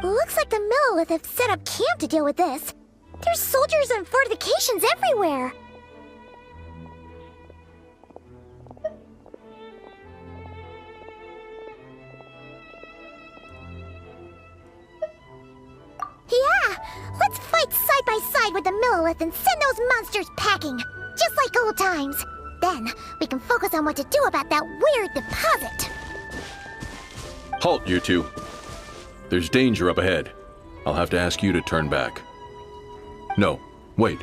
Looks like the Millelith have set up camp to deal with this. There's soldiers and fortifications everywhere. Yeah, let's fight side by side with the Millelith and send those monsters packing, just like old times. Then, we can focus on what to do about that weird deposit. Halt, you two. There's danger up ahead. I'll have to ask you to turn back. No, wait.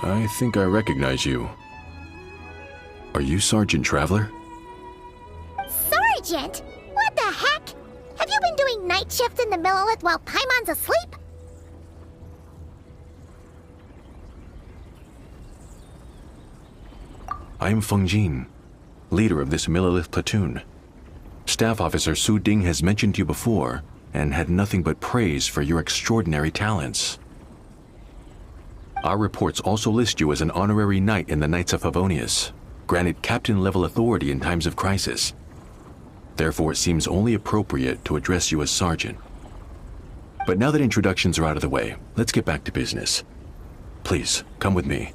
I think I recognize you. Are you Sergeant Traveler? Sergeant? What the heck? Have you been doing night shifts in the Millelith while Paimon's asleep? I am Fangjin, leader of this Millelith platoon. Staff Officer Su Ding has mentioned you before and had nothing but praise for your extraordinary talents. Our reports also list you as an honorary knight in the Knights of Favonius, granted captain-level authority in times of crisis. Therefore, it seems only appropriate to address you as Sergeant. But now that introductions are out of the way, let's get back to business. Please, come with me.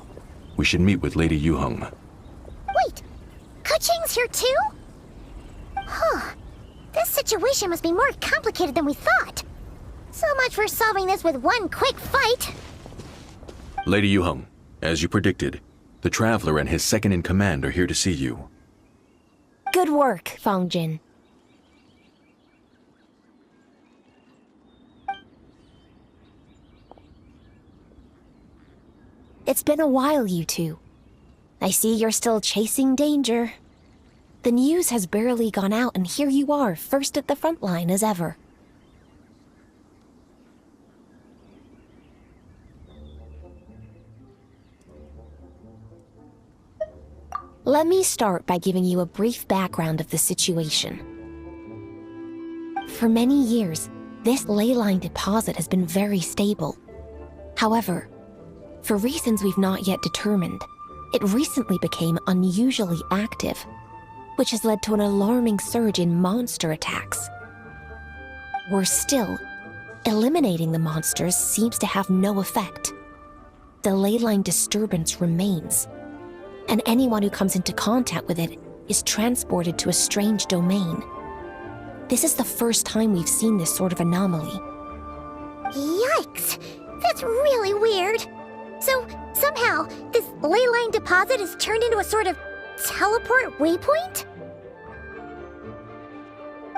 We should meet with Lady Yuheng. Wait, Keqing's here too? Huh. This situation must be more complicated than we thought. So much for solving this with one quick fight. Lady Yuheng, as you predicted, the Traveler and his second-in-command are here to see you. Good work, Fangjin. It's been a while, you two. I see you're still chasing danger. The news has barely gone out, and here you are, first at the front line as ever. Let me start by giving you a brief background of the situation. For many years, this ley line deposit has been very stable. However, for reasons we've not yet determined, it recently became unusually active, which has led to an alarming surge in monster attacks. Worse still, eliminating the monsters seems to have no effect. The ley line disturbance remains, and anyone who comes into contact with it is transported to a strange domain. This is the first time we've seen this sort of anomaly. Yikes! That's really weird. So, somehow, this ley line deposit is turned into a sort of teleport waypoint?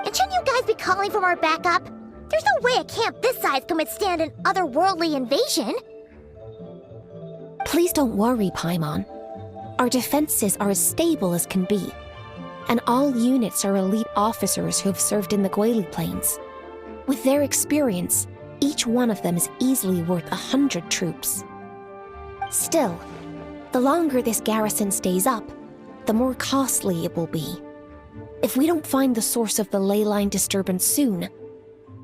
And shouldn't you guys be calling for more backup? There's no way a camp this size can withstand an otherworldly invasion. Please don't worry, Paimon. Our defenses are as stable as can be, and all units are elite officers who have served in the Guili Plains. With their experience, each one of them is easily worth 100 troops. Still, the longer this garrison stays up, the more costly it will be. If we don't find the source of the ley line disturbance soon,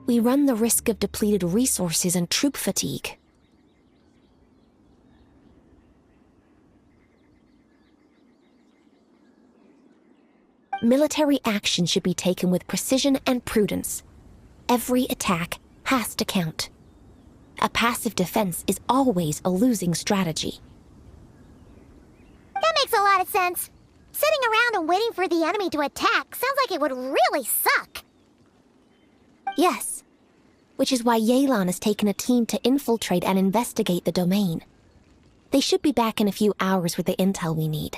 we run the risk of depleted resources and troop fatigue. Military action should be taken with precision and prudence. Every attack has to count. A passive defense is always a losing strategy. That makes a lot of sense. Sitting around and waiting for the enemy to attack sounds like it would really suck. Yes, which is why Yelan has taken a team to infiltrate and investigate the domain. They should be back in a few hours with the intel we need.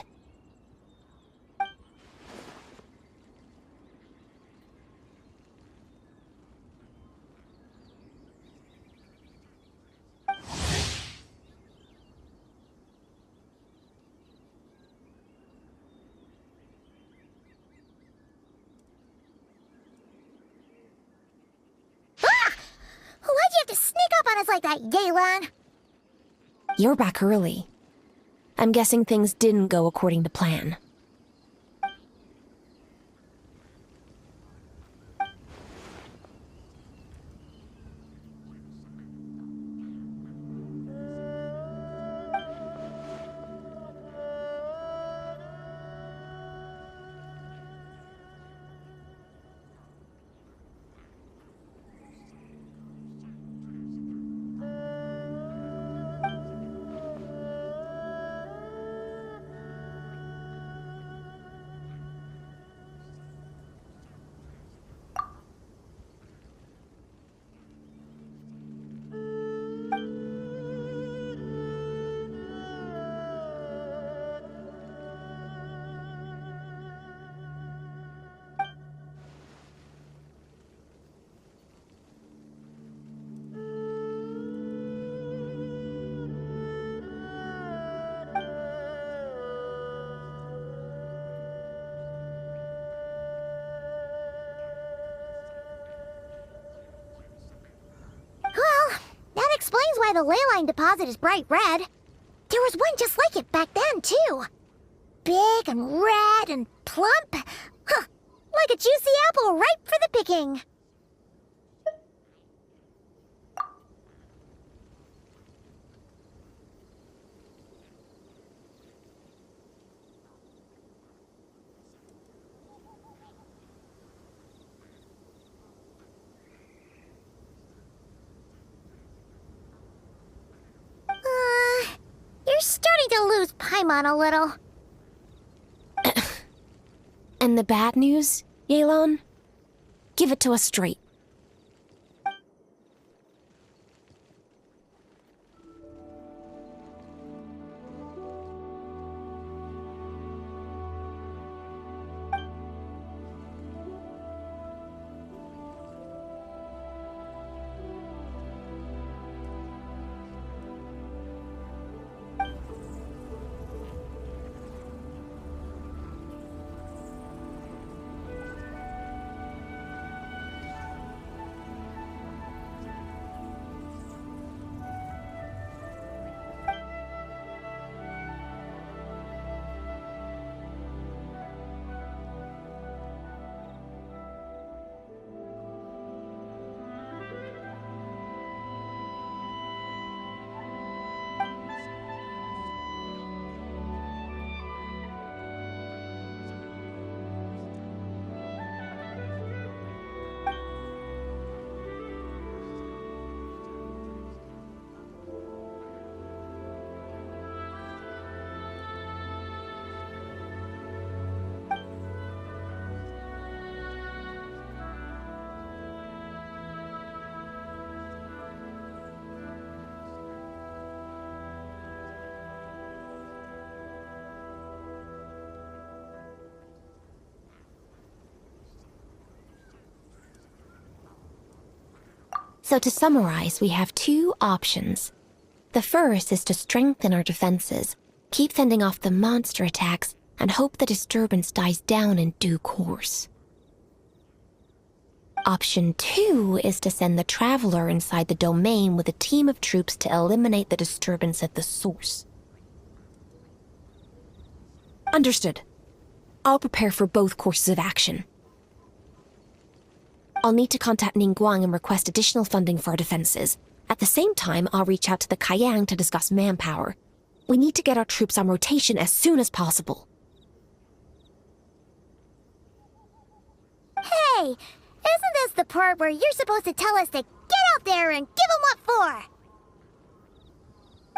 Why'd you have to sneak up on us like that, Yelan? You're back early. I'm guessing things didn't go according to plan. why the leyline deposit is bright red. There was one just like it back then, too. Big and red and plump. Huh, like a juicy apple ripe for the picking. You're starting to lose Paimon a little. And the bad news, Yelan? Give it to us straight. So to summarize, we have two options. The first is to strengthen our defenses, keep fending off the monster attacks, and hope the disturbance dies down in due course. Option 2 is to send the Traveler inside the domain with a team of troops to eliminate the disturbance at the source. Understood. I'll prepare for both courses of action. I'll need to contact Ningguang and request additional funding for our defenses. At the same time, I'll reach out to the Kayang to discuss manpower. We need to get our troops on rotation as soon as possible. Hey, isn't this the part where you're supposed to tell us to get out there and give 'em what for?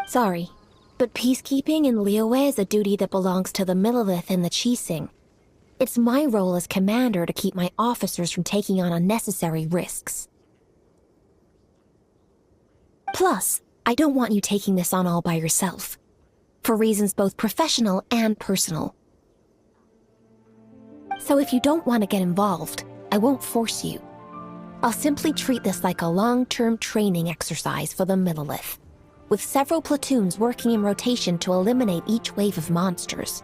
Sorry, but peacekeeping in Liyue is a duty that belongs to the Millelith and the Qixing. It's my role as commander to keep my officers from taking on unnecessary risks. Plus, I don't want you taking this on all by yourself, for reasons both professional and personal. So if you don't want to get involved, I won't force you. I'll simply treat this like a long-term training exercise for the Millelith, with several platoons working in rotation to eliminate each wave of monsters.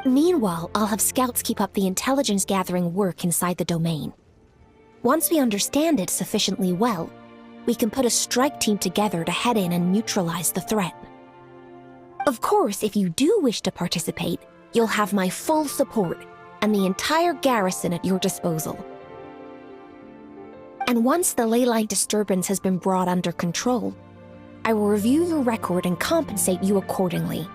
Meanwhile, I'll have scouts keep up the intelligence-gathering work inside the domain. Once we understand it sufficiently well, we can put a strike team together to head in and neutralize the threat. Of course, if you do wish to participate, you'll have my full support and the entire garrison at your disposal. And once the leyline disturbance has been brought under control, I will review your record and compensate you accordingly.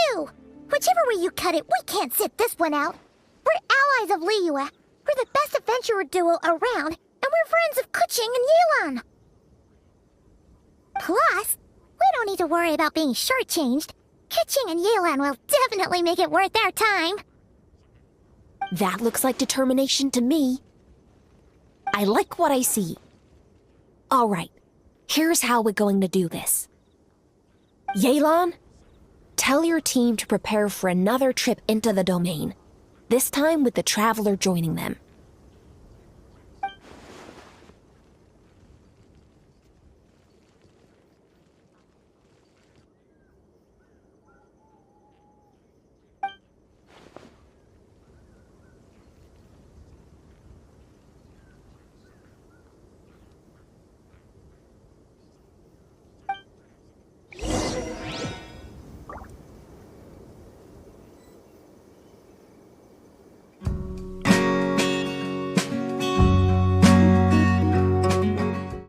Too. Whichever way you cut it, we can't sit this one out. We're allies of Liyue. We're the best adventurer duo around, and we're friends of Keqing and Yelan. Plus, we don't need to worry about being shortchanged. Keqing and Yelan will definitely make it worth our time. That looks like determination to me. I like what I see. All right, here's how we're going to do this. Yelan? Tell your team to prepare for another trip into the domain, this time with the Traveler joining them.